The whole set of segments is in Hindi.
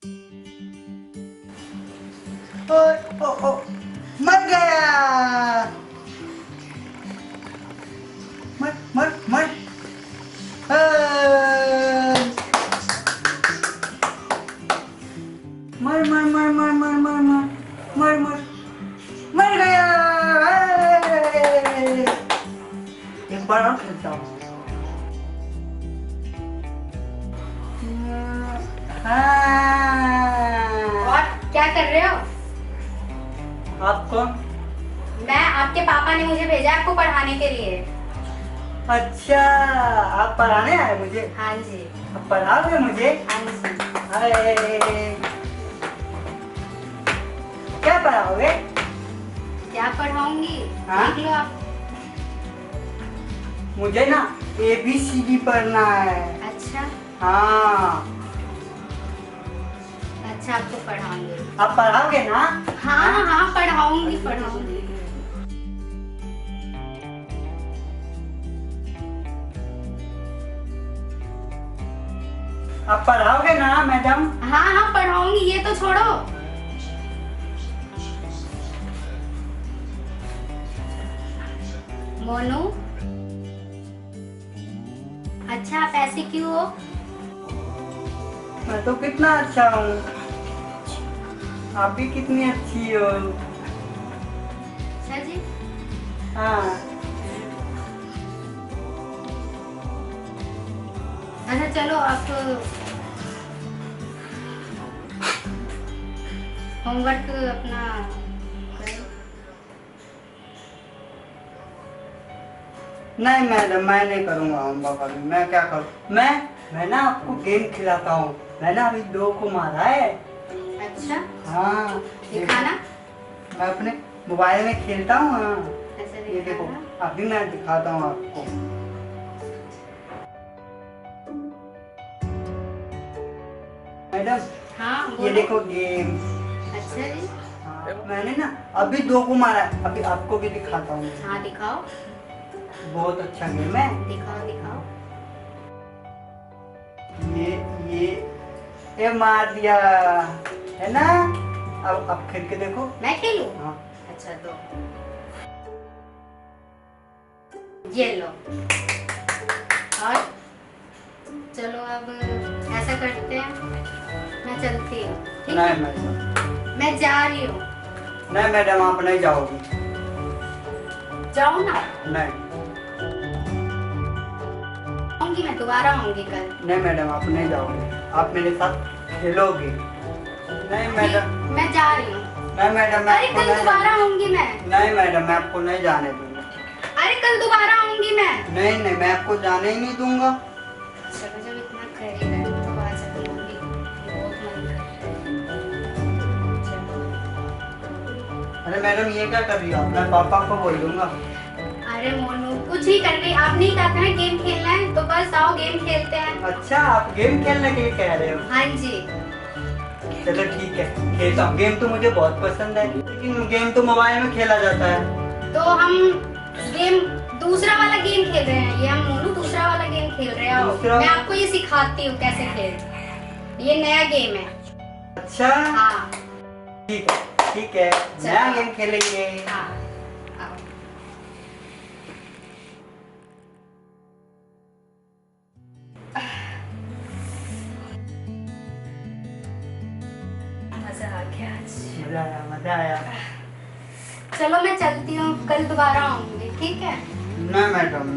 ओ, ओ, मर गया। मर मर मर अ, मर मर मर मर मर मर मर मर मर मर गया। एक बार और खेलता हूँ। हाँ। और क्या कर रहे हो? आप कौन? मैं आपके पापा ने मुझे भेजा आपको पढ़ाने के लिए। अच्छा, आप पढ़ाने आए मुझे? हाँ जी। आप पढ़ाओगे मुझे? हाँ जी। अरे, क्या पढ़ाओगे? क्या पढ़ाऊंगी? हाँ? देख लो आप। मुझे ना ABCD पढ़ना है। अच्छा हाँ। अच्छा, आपको पढ़ाऊंगी। आप पढ़ाओगे ना? हाँ हाँ, पढ़ाऊंगी पढ़ाऊंगी। आप पढ़ाओगे ना मैडम? हाँ हाँ, पढ़ाऊंगी। ये तो छोड़ो। मोनू, अच्छा आप ऐसे क्यों हो? मैं तो कितना अच्छा हूँ, आप भी कितनी अच्छी हो। अच्छा जी। हाँ। अच्छा चलो, आप होमवर्क अपना करो। नहीं मैडम, मैं नहीं करूँगा होमवर्क अभी। मैं क्या करूँ? मैं ना आपको गेम खिलाता हूँ। मैंने अभी 2 को मारा है। अच्छा, हाँ, दिखाना। मैं अपने मोबाइल में खेलता हूँ। हाँ, ऐसा ये देखो, दिखाना। अभी मैं दिखाता हूँ आपको। मैडम, हाँ ये बोलो। देखो गेम। अच्छा जी। हाँ, मैंने ना अभी 2 को मारा है। अभी आपको भी दिखाता हूँ। हाँ दिखाओ। बहुत अच्छा गेम है। दिखाओ दिखाओ। ये ये ये मार दिया है ना। अब खेल के देखो। मैं खेलूं? हाँ। अच्छा तो ये लो। और चलो, अब ऐसा करते हैं, मैं चलती हूँ। ठीक है? नहीं मैडम, मैं जा रही हूँ। नहीं मैडम, आप नहीं जाओगी। जाऊँ ना? नहीं आऊंगी, मैं दोबारा आऊंगी कल। नहीं मैडम, आप नहीं जाओगे। आप मेरे साथ खेलोगे। नहीं मैडम। मैं जा रही हूँ। नहीं मैडम, मैं अरे आपको कल नहीं दोबारा आऊंगी मैं। नहीं मैडम, मैं आपको नहीं जाने दूंगा। अरे कल दोबारा आऊंगी मैं। नहीं नहीं, मैं आपको जाने ही नहीं दूंगा। चलो, जब इतना कर ही रहे हो तो आ सकूंगी। बहुत मन कर रहा है। अरे मैडम, ये क्या कर रही हो आप? मैं पापा को बोल दूंगा। अरे मोनू, कुछ ही कर रही। आप नहीं चाहते हैं गेम खेलना है तो बस आओ, गेम खेलते हैं। अच्छा, आप गेम खेलने के लिए कह रहे हो? हाँ जी। चलो ठीक है, खेलता हूँ। गेम तो मुझे बहुत पसंद है, लेकिन गेम तो मोबाइल में खेला जाता है। तो हम गेम, दूसरा वाला गेम खेल रहे हैं। ये हम मोनू दूसरा वाला गेम खेल रहे हैं। आओ, मैं आपको ये सिखाती हूँ कैसे खेल। ये नया गेम है। अच्छा, हाँ ठीक है ठीक है, नया गेम खेलेंगे। हाँ, आओ। मजा आ गया आज। मजा आया, मजा आया। चलो मैं चलती हूँ, कल दोबारा आऊंगी। ठीक है? ना मैडम।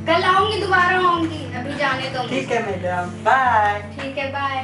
कल आऊंगी, दोबारा आऊंगी। अभी जाने दो मुझे। ठीक है मैडम, बाय। ठीक है, बाय।